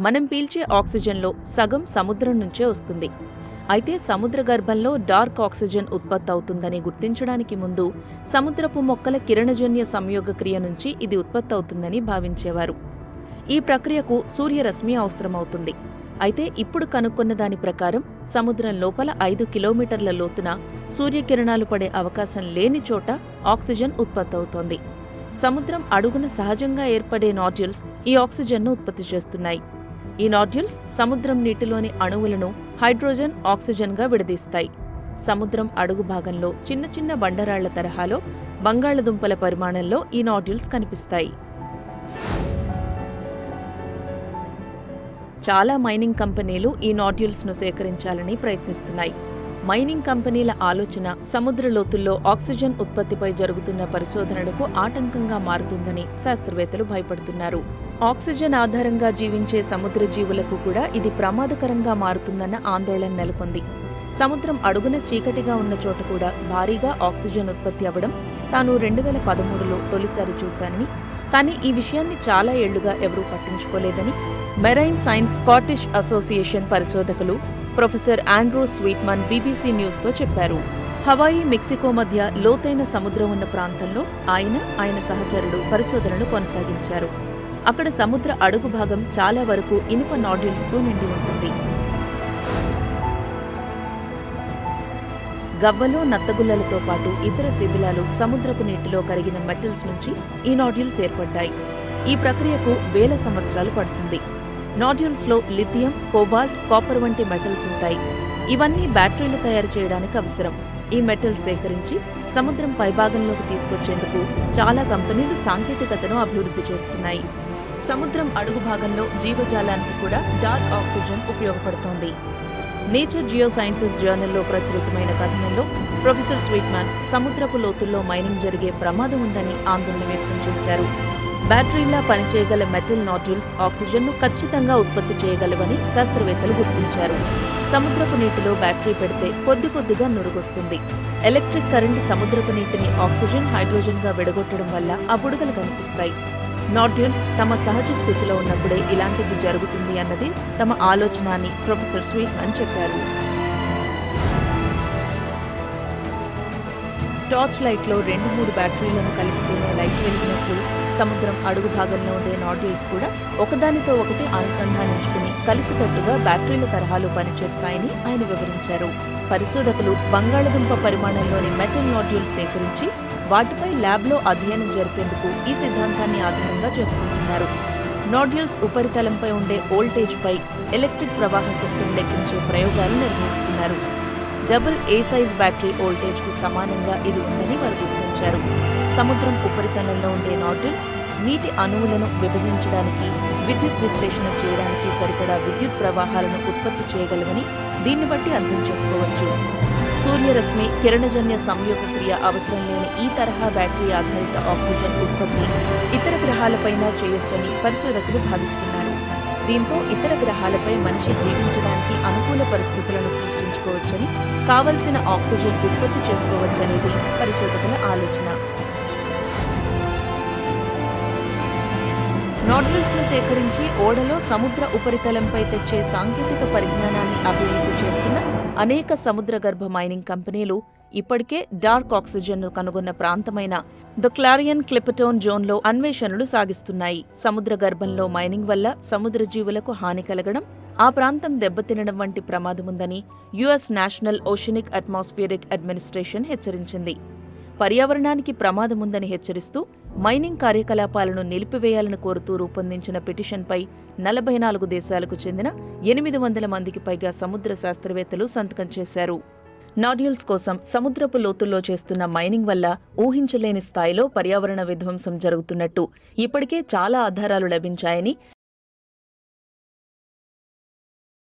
మనం పీల్చే ఆక్సిజన్లో సగం సముద్రం నుంచే వస్తుంది. అయితే సముద్ర గర్భంలో డార్క్ ఆక్సిజన్ ఉత్పత్తి అవుతుందని గుర్తించడానికి ముందు సముద్రపు మొక్కల కిరణజన్య సంయోగ క్రియ నుంచి ఇది ఉత్పత్తి అవుతుందని భావించేవారు. ఈ ప్రక్రియకు సూర్యరశ్మి అవసరమవుతుంది. అయితే ఇప్పుడు కనుక్కున్న దాని ప్రకారం సముద్రం లోపల 5 కిలోమీటర్ల లోతున సూర్యకిరణాలు పడే అవకాశం లేని చోట ఆక్సిజన్ ఉత్పత్తి అవుతోంది. సముద్రం అడుగున సహజంగా ఏర్పడే నాడ్యూల్స్ ఈ ఆక్సిజన్ను ఉత్పత్తి చేస్తున్నాయి. ఈ నాడ్యూల్స్ సముద్రం నీటిలోని అణువులను హైడ్రోజన్, ఆక్సిజన్గా విడదీస్తాయి. సముద్రం అడుగు భాగంలో చిన్న చిన్న బండరాళ్ల తరహాలో బంగాళదుంపల పరిమాణంలో ఈ నాడ్యూల్స్ కనిపిస్తాయి. చాలా మైనింగ్ కంపెనీలు ఈ నాడ్యూల్స్ను సేకరించాలని ప్రయత్నిస్తున్నాయి. మైనింగ్ కంపెనీల ఆలోచన సముద్ర లోతుల్లో ఆక్సిజన్ ఉత్పత్తిపై జరుగుతున్న పరిశోధనలకు ఆటంకంగా మారుతుందని శాస్త్రవేత్తలు భయపడుతున్నారు. ఆక్సిజన్ ఆధారంగా జీవించే సముద్ర జీవులకు కూడా ఇది ప్రమాదకరంగా మారుతుందన్న ఆందోళన నెలకొంది. సముద్రం అడుగున చీకటిగా ఉన్న చోట కూడా భారీగా ఆక్సిజన్ ఉత్పత్తి అవ్వడం తాను 2013లో తొలిసారి చూశానని, కానీ ఈ విషయాన్ని చాలా ఏళ్లుగా ఎవరూ పట్టించుకోలేదని మెరైన్ సైన్స్ స్కాటిష్ అసోసియేషన్ పరిశోధకులు ప్రొఫెసర్ ఆండ్రూ స్వీట్మన్ బీబీసీ న్యూస్తో చెప్పారు. హవాయి, మెక్సికో మధ్య లోతైన సముద్రం ఉన్న ప్రాంతంలో ఆయన సహచరుడు పరిశోధనలు కొనసాగించారు. అక్కడ సముద్ర అడుగు భాగం చాలా వరకు ఇనుప నాడ్యూల్స్తో నిండి ఉంటుంది. గవ్వలు, నత్తగుల్లలతో పాటు ఇతర శిథిలాలు సముద్రపు నీటిలో కరిగిన మెటల్స్ నుంచి ఈ నాడ్యూల్స్ ఏర్పడ్డాయి. ఈ ప్రక్రియకు వేల సంవత్సరాలు పడుతుంది. నాడ్యూల్స్లో లిథియం, కోబాల్ట్, కాపర్ వంటి మెటల్స్ ఉంటాయి. ఇవన్నీ బ్యాటరీలు తయారు చేయడానికి అవసరం. ఈ మెటల్స్ సేకరించి సముద్రం పైభాగంలోకి తీసుకొచ్చేందుకు చాలా కంపెనీలు సాంకేతికతను అభివృద్ధి చేస్తున్నాయి. సముద్రం అడుగు భాగంలో జీవజాలానికి కూడా డార్క్ ఆక్సిజన్ ఉపయోగపడుతోంది. నేచర్ జియో సైన్సెస్ జర్నల్లో ప్రచురితమైన కథనంలో ప్రొఫెసర్ స్వీట్మన్ సముద్రపు లోతుల్లో మైనింగ్ జరిగే ప్రమాదం ఉందని ఆందోళన వ్యక్తం చేశారు. బ్యాటరీలా పనిచేయగల మెటల్ నాడ్యూల్స్ ఆక్సిజన్ను ఖచ్చితంగా ఉత్పత్తి చేయగలవని శాస్త్రవేత్తలు గుర్తించారు. సముద్రపు నీటిలో బ్యాటరీ పెడితే కొద్ది కొద్దిగా నురుగొస్తుంది. ఎలక్ట్రిక్ కరెంటు సముద్రపు నీటిని ఆక్సిజన్, హైడ్రోజన్గా విడగొట్టడం వల్ల ఆ బుడగలు కనిపిస్తాయి. నాడ్యూల్స్ తమ సహజ స్థితిలో ఉన్నప్పుడే ఇలాంటిది జరుగుతుంది అన్నది తమ ఆలోచన అని ప్రొఫెసర్ స్వీట్మన్ చెప్పారు. టార్చ్ లైట్లో 2-3 బ్యాటరీలను కలిపితేనే లైట్ వెలిగినట్లు సముద్రం అడుగు భాగంలో ఉండే నాడ్యూల్స్ కూడా ఒకదానితో ఒకటి అనుసంధానించుకుని కలిసికట్టుగా బ్యాటరీల తరహాలో పనిచేస్తాయని ఆయన వివరించారు. పరిశోధకులు బంగాళదుంప పరిమాణంలోని మెటల్ నాడ్యూల్స్ సేకరించి వాటిపై ల్యాబ్లో అధ్యయనం జరిపేందుకు ఈ సిద్ధాంతాన్ని ఆధారంగా చేసుకుంటున్నారు. నాడ్యూల్స్ ఉపరితలంపై ఉండే వోల్టేజ్పై ఎలక్ట్రిక్ ప్రవాహ శక్తిని లెక్కించే ప్రయోగాలు నిర్వహిస్తున్నారు. డబుల్ ఏ సైజ్ బ్యాటరీ వోల్టేజ్కు సమానంగా ఇది ఉందని వారు గుర్తించారు. సముద్రం ఉపరితలంలో ఉండే నాడ్యూల్స్ నీటి అణువులను విభజించడానికి, విద్యుత్ విశ్లేషణ చేయడానికి సరిపడా విద్యుత్ ప్రవాహాలను ఉత్పత్తి చేయగలవని దీన్ని బట్టి అర్థం చేసుకోవచ్చు. సూర్యరశ్మి, కిరణజన్య సంయోగ క్రియ అవసరం లేని ఈ తరహా బ్యాటరీ ఆధారిత ఆక్సిజన్ ఉత్పత్తి ఇతర గ్రహాలపైన చేయొచ్చని పరిశోధకులు భావిస్తున్నారు. దీంతో ఇతర గ్రహాలపై మనిషి జీవించడానికి అనుకూల పరిస్థితులను సృష్టించుకోవచ్చని, కావలసిన ఆక్సిజన్ ఉత్పత్తి చేసుకోవచ్చనేది పరిశోధకుల ఆలోచన. నాడ్యూల్స్ను సేకరించి ఓడలో సముద్ర ఉపరితలంపై తెచ్చే సాంకేతిక పరిజ్ఞానాన్ని అభివృద్ధి చేస్తున్న అనేక సముద్ర గర్భ మైనింగ్ కంపెనీలు ఇప్పటికే డార్క్ ఆక్సిజన్ను కనుగొన్న ప్రాంతమైన ద క్లారియన్ క్లిపటోన్ జోన్లో అన్వేషణలు సాగిస్తున్నాయి. సముద్ర గర్భంలో మైనింగ్ వల్ల సముద్ర జీవులకు హాని కలగడం, ఆ ప్రాంతం దెబ్బతినడం వంటి ప్రమాదముందని US national oceanic atmospheric administration హెచ్చరించింది. పర్యావరణానికి ప్రమాదముందని హెచ్చరిస్తూ మైనింగ్ కార్యకలాపాలను నిలిపివేయాలని కోరుతూ రూపొందించిన పిటిషన్పై 44 దేశాలకు చెందిన 800 మందికి పైగా సముద్ర శాస్త్రవేత్తలు సంతకం చేశారు. నాడ్యూల్స్ కోసం సముద్రపు లోతుల్లో చేస్తున్న మైనింగ్ వల్ల ఊహించలేని స్థాయిలో పర్యావరణ విధ్వంసం జరుగుతున్నట్టు ఇప్పటికే చాలా ఆధారాలు లభించాయని